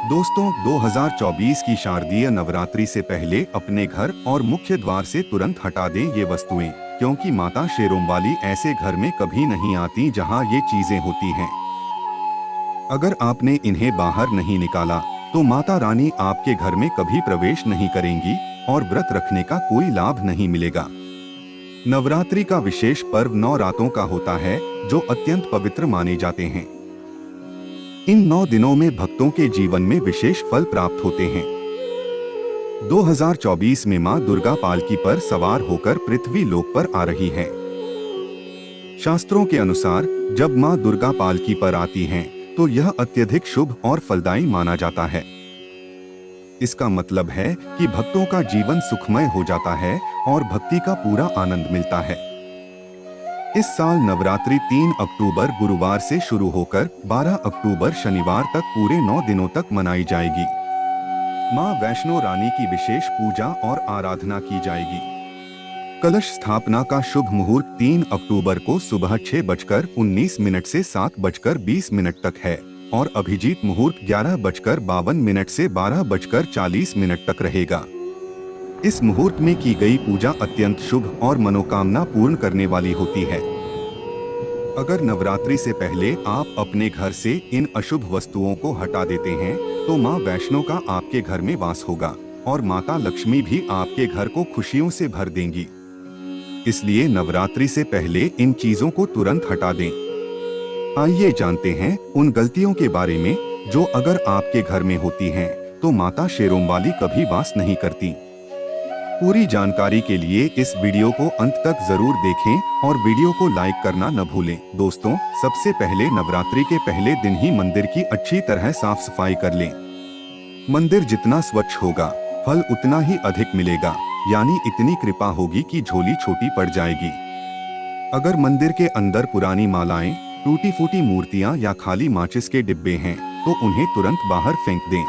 दोस्तों, 2024 की शारदीय नवरात्रि से पहले अपने घर और मुख्य द्वार से तुरंत हटा दें ये वस्तुएं, क्योंकि माता शेरोंवाली ऐसे घर में कभी नहीं आती जहां ये चीजें होती हैं। अगर आपने इन्हें बाहर नहीं निकाला तो माता रानी आपके घर में कभी प्रवेश नहीं करेंगी और व्रत रखने का कोई लाभ नहीं मिलेगा। नवरात्रि का विशेष पर्व 9 रातों का होता है, जो अत्यंत पवित्र माने जाते हैं। इन 9 दिनों में भक्तों के जीवन में विशेष फल प्राप्त होते हैं। 2024 में मां दुर्गा पालकी पर सवार होकर पृथ्वी लोक पर आ रही हैं। शास्त्रों के अनुसार जब मां दुर्गा पालकी पर आती हैं, तो यह अत्यधिक शुभ और फलदायी माना जाता है। इसका मतलब है कि भक्तों का जीवन सुखमय हो जाता है और भक्ति का पूरा आनंद मिलता है। इस साल नवरात्रि 3 अक्टूबर गुरुवार से शुरू होकर 12 अक्टूबर शनिवार तक पूरे 9 दिनों तक मनाई जाएगी। मां वैष्णो रानी की विशेष पूजा और आराधना की जाएगी। कलश स्थापना का शुभ मुहूर्त 3 अक्टूबर को सुबह 6:19 से 7:20 तक है और अभिजीत मुहूर्त 11:52 से 12:40 तक रहेगा। इस मुहूर्त में की गई पूजा अत्यंत शुभ और मनोकामना पूर्ण करने वाली होती है। अगर नवरात्रि से पहले आप अपने घर से इन अशुभ वस्तुओं को हटा देते हैं, तो मां वैष्णो का आपके घर में वास होगा और माता लक्ष्मी भी आपके घर को खुशियों से भर देंगी। इसलिए नवरात्रि से पहले इन चीजों को तुरंत हटा दें। आइए जानते हैं उन गलतियों के बारे में जो अगर आपके घर में होती हैं, तो माता शेरोंवाली कभी वास नहीं करती। पूरी जानकारी के लिए इस वीडियो को अंत तक जरूर देखें और वीडियो को लाइक करना न भूलें। दोस्तों, सबसे पहले नवरात्रि के पहले दिन ही मंदिर की अच्छी तरह साफ सफाई कर लें। मंदिर जितना स्वच्छ होगा, फल उतना ही अधिक मिलेगा, यानी इतनी कृपा होगी कि झोली छोटी पड़ जाएगी। अगर मंदिर के अंदर पुरानी मालाएं, टूटी फूटी मूर्तियां या खाली माचिस के डिब्बे हैं, तो उन्हें तुरंत बाहर फेंक दें।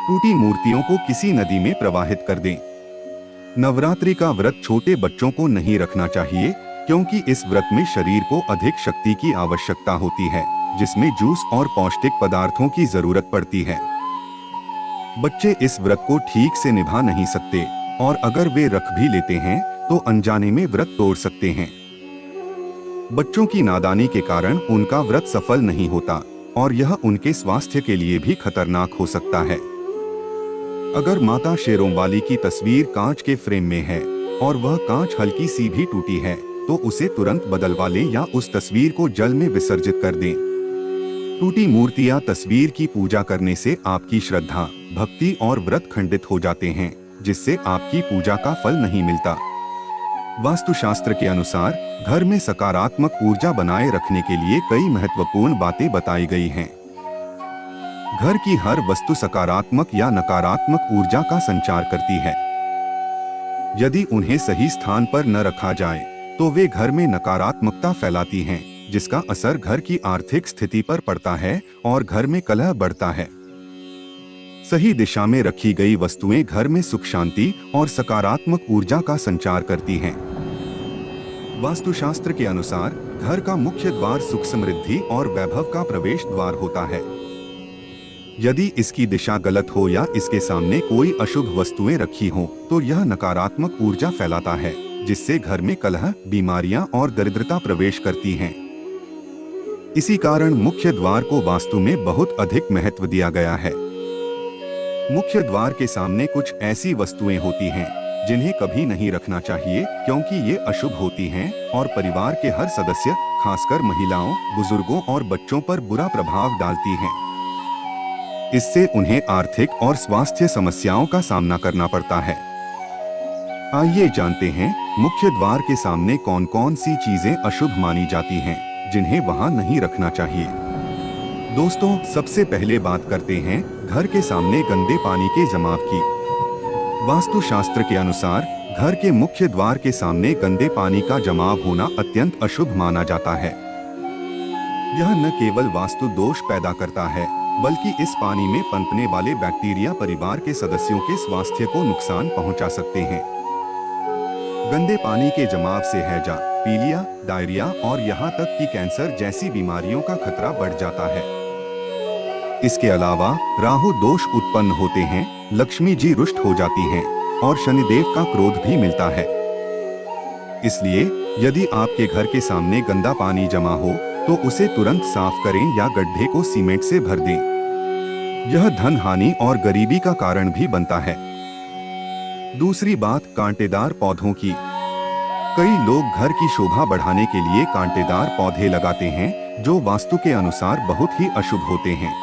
टूटी मूर्तियों को किसी नदी में प्रवाहित कर दें। नवरात्रि का व्रत छोटे बच्चों को नहीं रखना चाहिए, क्योंकि इस व्रत में शरीर को अधिक शक्ति की आवश्यकता होती है, जिसमें जूस और पौष्टिक पदार्थों की जरूरत पड़ती है। बच्चे इस व्रत को ठीक से निभा नहीं सकते और अगर वे रख भी लेते हैं तो अनजाने में व्रत तोड़ सकते हैं। बच्चों की नादानी के कारण उनका व्रत सफल नहीं होता और यह उनके स्वास्थ्य के लिए भी खतरनाक हो सकता है। अगर माता शेरोंवाली की तस्वीर कांच के फ्रेम में है और वह कांच हल्की सी भी टूटी है, तो उसे तुरंत बदलवा लें या उस तस्वीर को जल में विसर्जित कर दें। टूटी मूर्ति या तस्वीर की पूजा करने से आपकी श्रद्धा, भक्ति और व्रत खंडित हो जाते हैं, जिससे आपकी पूजा का फल नहीं मिलता। वास्तुशास्त्र के अनुसार घर में सकारात्मक ऊर्जा बनाए रखने के लिए कई महत्वपूर्ण बातें बताई गई हैं। घर की हर वस्तु सकारात्मक या नकारात्मक ऊर्जा का संचार करती है। यदि उन्हें सही स्थान पर न रखा जाए, तो वे घर में नकारात्मकता फैलाती हैं, जिसका असर घर की आर्थिक स्थिति पर पड़ता है और घर में कलह बढ़ता है। सही दिशा में रखी गई वस्तुएं घर में सुख शांति और सकारात्मक ऊर्जा का संचार करती हैं। वास्तुशास्त्र के अनुसार घर का मुख्य द्वार सुख समृद्धि और वैभव का प्रवेश द्वार होता है। यदि इसकी दिशा गलत हो या इसके सामने कोई अशुभ वस्तुएं रखी हों, तो यह नकारात्मक ऊर्जा फैलाता है, जिससे घर में कलह, बीमारियां और दरिद्रता प्रवेश करती हैं। इसी कारण मुख्य द्वार को वास्तु में बहुत अधिक महत्व दिया गया है। मुख्य द्वार के सामने कुछ ऐसी वस्तुएं होती हैं जिन्हें कभी नहीं रखना चाहिए, क्योंकि ये अशुभ होती हैं और परिवार के हर सदस्य, खासकर महिलाओं, बुजुर्गों और बच्चों पर बुरा प्रभाव डालती हैं। इससे उन्हें आर्थिक और स्वास्थ्य समस्याओं का सामना करना पड़ता है। आइए जानते हैं मुख्य द्वार के सामने कौन कौन सी चीजें अशुभ मानी जाती हैं, जिन्हें वहां नहीं रखना चाहिए। दोस्तों, सबसे पहले बात करते हैं घर के सामने गंदे पानी के जमाव की। वास्तुशास्त्र के अनुसार घर के मुख्य द्वार के सामने गंदे पानी का जमाव होना अत्यंत अशुभ माना जाता है। यह न केवल वास्तु दोष पैदा करता है, बल्कि इस पानी में पनपने वाले बैक्टीरिया परिवार के सदस्यों के स्वास्थ्य को नुकसान पहुंचा सकते हैं। गंदे पानी के जमाव से हैजा, पीलिया, डायरिया और यहां तक कि कैंसर जैसी बीमारियों का खतरा बढ़ जाता है। इसके अलावा राहु दोष उत्पन्न होते हैं, लक्ष्मी जी रुष्ट हो जाती हैं और शनिदेव का क्रोध भी मिलता है। इसलिए यदि आपके घर के सामने गंदा पानी जमा हो तो उसे तुरंत साफ करें या गड्ढे को सीमेंट से भर दें। यह धन हानि और गरीबी का कारण भी बनता है। दूसरी बात कांटेदार पौधों की। कई लोग घर की शोभा बढ़ाने के लिए कांटेदार पौधे लगाते हैं जो वास्तु के अनुसार बहुत ही अशुभ होते हैं।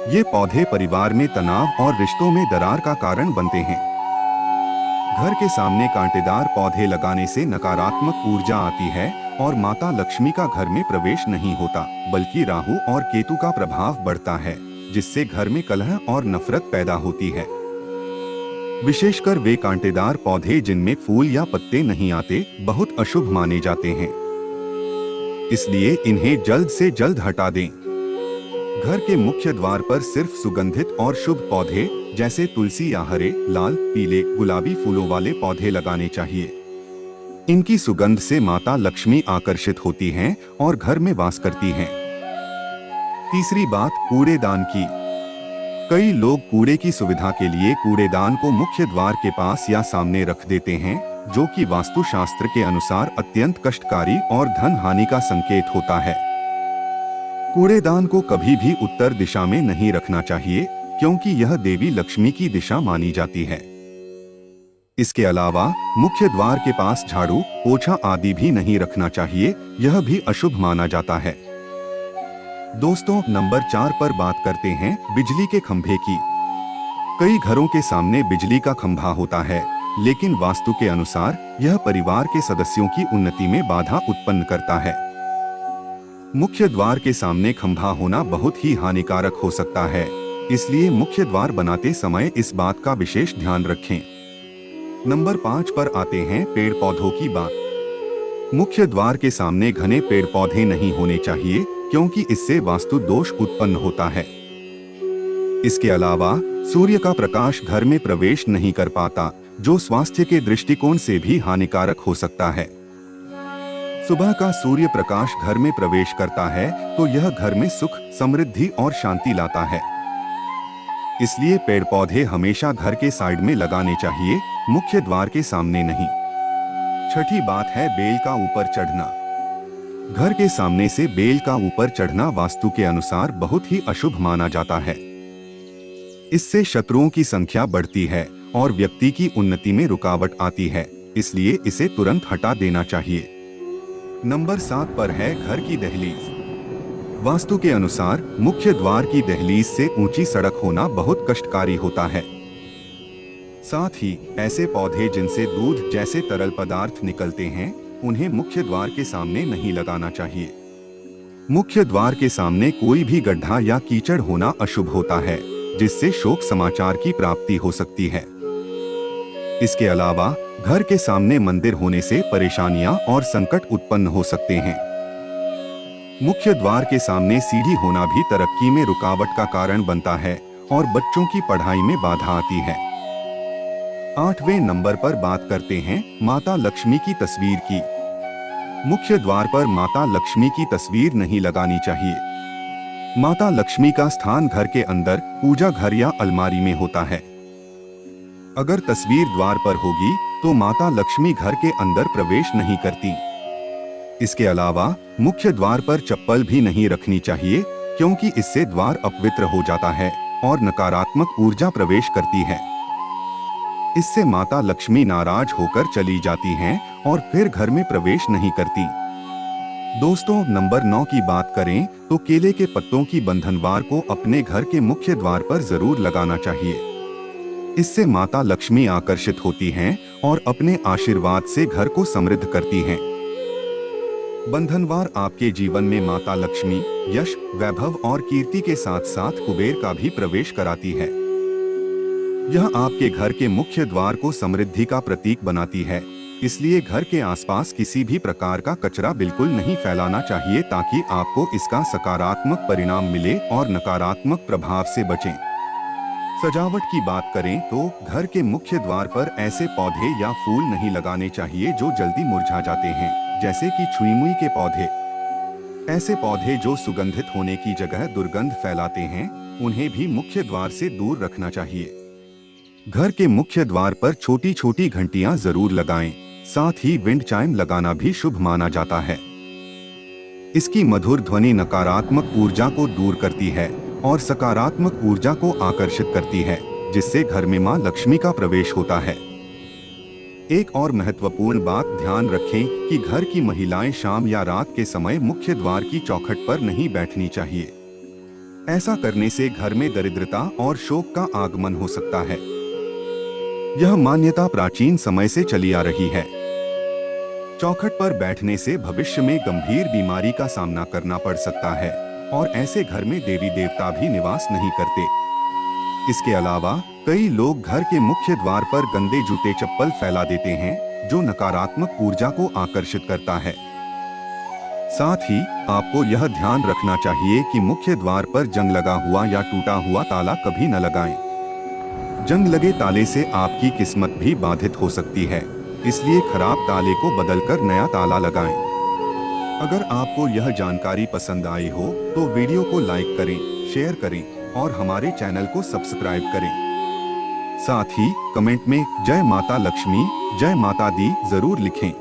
ये पौधे परिवार में तनाव और रिश्तों में दरार का कारण बनते हैं। घर के सामने कांटेदार पौधे लगाने से नकारात्मक ऊर्जा आती है और माता लक्ष्मी का घर में प्रवेश नहीं होता, बल्कि राहु और केतु का प्रभाव बढ़ता है, जिससे घर में कलह और नफरत पैदा होती है। विशेषकर वे कांटेदार पौधे जिनमें फूल या पत्ते नहीं आते बहुत अशुभ माने जाते हैं। इसलिए इन्हें जल्द से जल्द हटा दें। घर के मुख्य द्वार पर सिर्फ सुगंधित और शुभ पौधे जैसे तुलसी या हरे, लाल, पीले, गुलाबी फूलों वाले पौधे लगाने चाहिए। इनकी सुगंध से माता लक्ष्मी आकर्षित होती हैं और घर में वास करती हैं। तीसरी बात कूड़ेदान की। कई लोग कूड़े की सुविधा के लिए कूड़ेदान को मुख्य द्वार के पास या सामने रख देते हैं, जो कि वास्तुशास्त्र के अनुसार अत्यंत कष्टकारी और धन हानि का संकेत होता है। कूड़ेदान को कभी भी उत्तर दिशा में नहीं रखना चाहिए, क्योंकि यह देवी लक्ष्मी की दिशा मानी जाती है। इसके अलावा मुख्य द्वार के पास झाड़ू, पोछा आदि भी नहीं रखना चाहिए, यह भी अशुभ माना जाता है। दोस्तों, नंबर 4 पर बात करते हैं बिजली के खंभे की। कई घरों के सामने बिजली का खंभा होता है, लेकिन वास्तु के अनुसार यह परिवार के सदस्यों की उन्नति में बाधा उत्पन्न करता है। मुख्य द्वार के सामने खंभा होना बहुत ही हानिकारक हो सकता है, इसलिए मुख्य द्वार बनाते समय इस बात का विशेष ध्यान रखें। नंबर 5 पर आते हैं पेड़ पौधों की बात। मुख्य द्वार के सामने घने पेड़ पौधे नहीं होने चाहिए, क्योंकि इससे वास्तु दोष उत्पन्न होता है। इसके अलावा सूर्य का प्रकाश घर में प्रवेश नहीं कर पाता, जो स्वास्थ्य के दृष्टिकोण से भी हानिकारक हो सकता है। सुबह का सूर्य प्रकाश घर में प्रवेश करता है तो यह घर में सुख, समृद्धि और शांति लाता है। इसलिए पेड़ पौधे हमेशा घर के साइड में लगाने चाहिए, मुख्य द्वार के सामने नहीं। छठी बात है बेल का ऊपर चढ़ना। घर के सामने से बेल का ऊपर चढ़ना वास्तु के अनुसार बहुत ही अशुभ माना जाता है। इससे शत्रुओं की संख्या बढ़ती है और व्यक्ति की उन्नति में रुकावट आती है, इसलिए इसे तुरंत हटा देना चाहिए। नंबर 7 पर है घर की दहलीज। वास्तु के अनुसार मुख्य द्वार की दहलीज से ऊंची सड़क होना बहुत कष्टकारी होता है। साथ ही ऐसे पौधे जिनसे दूध जैसे तरल पदार्थ निकलते हैं, उन्हें मुख्य द्वार के सामने नहीं लगाना चाहिए। मुख्य द्वार के सामने कोई भी गड्ढा या कीचड़ होना अशुभ होता है, जिससे शोक समाचार की प्राप्ति हो सकती है। इसके अलावा घर के सामने मंदिर होने से परेशानियां और संकट उत्पन्न हो सकते हैं। मुख्य द्वार के सामने सीढ़ी होना भी तरक्की में रुकावट का कारण बनता है और बच्चों की पढ़ाई में बाधा आती है। 8वें नंबर पर बात करते हैं माता लक्ष्मी की तस्वीर की। मुख्य द्वार पर माता लक्ष्मी की तस्वीर नहीं लगानी चाहिए। माता लक्ष्मी का स्थान घर के अंदर, पूजा घर या अलमारी में होता है। अगर तस्वीर द्वार पर होगी तो माता लक्ष्मी घर के अंदर प्रवेश नहीं करती। इसके अलावा मुख्य द्वार पर चप्पल भी नहीं रखनी चाहिए, क्योंकि इससे द्वार अपवित्र हो जाता है और नकारात्मक ऊर्जा प्रवेश करती है। इससे माता लक्ष्मी नाराज होकर चली जाती हैं और फिर घर में प्रवेश नहीं करती। दोस्तों, नंबर 9 की बात करें तो केले के पत्तों की बंधनवार को अपने घर के मुख्य द्वार पर जरूर लगाना चाहिए। इससे माता लक्ष्मी आकर्षित होती हैं और अपने आशीर्वाद से घर को समृद्ध करती हैं। बंधनवार आपके जीवन में माता लक्ष्मी, यश, वैभव और कीर्ति के साथ साथ कुबेर का भी प्रवेश कराती है। यह आपके घर के मुख्य द्वार को समृद्धि का प्रतीक बनाती है, इसलिए घर के आसपास किसी भी प्रकार का कचरा बिल्कुल नहीं फैलाना चाहिए, ताकि आपको इसका सकारात्मक परिणाम मिले और नकारात्मक प्रभाव से बचें। सजावट की बात करें तो घर के मुख्य द्वार पर ऐसे पौधे या फूल नहीं लगाने चाहिए जो जल्दी मुरझा जाते हैं, जैसे कि छुई मुई के पौधे। ऐसे पौधे जो सुगंधित होने की जगह दुर्गंध फैलाते हैं, उन्हें भी मुख्य द्वार से दूर रखना चाहिए। घर के मुख्य द्वार पर छोटी छोटी घंटियां जरूर लगाएं। साथ ही विंड चाइम लगाना भी शुभ माना जाता है। इसकी मधुर ध्वनि नकारात्मक ऊर्जा को दूर करती है और सकारात्मक ऊर्जा को आकर्षित करती है, जिससे घर में मां लक्ष्मी का प्रवेश होता है। एक और महत्वपूर्ण बात ध्यान रखें कि घर की महिलाएं शाम या रात के समय मुख्य द्वार की चौखट पर नहीं बैठनी चाहिए। ऐसा करने से घर में दरिद्रता और शोक का आगमन हो सकता है। यह मान्यता प्राचीन समय से चली आ रही है। चौखट पर बैठने से भविष्य में गंभीर बीमारी का सामना करना पड़ सकता है और ऐसे घर में देवी देवता भी निवास नहीं करते। इसके अलावा कई लोग घर के मुख्य द्वार पर गंदे जूते चप्पल फैला देते हैं, जो नकारात्मक ऊर्जा को आकर्षित करता है। साथ ही आपको यह ध्यान रखना चाहिए कि मुख्य द्वार पर जंग लगा हुआ या टूटा हुआ ताला कभी न लगाएं। जंग लगे ताले से आपकी किस्मत भी बाधित हो सकती है, इसलिए खराब ताले को बदलकर नया ताला लगाएं। अगर आपको यह जानकारी पसंद आई हो तो वीडियो को लाइक करें, शेयर करें और हमारे चैनल को सब्सक्राइब करें। साथ ही कमेंट में जय माता लक्ष्मी, जय माता दी जरूर लिखें।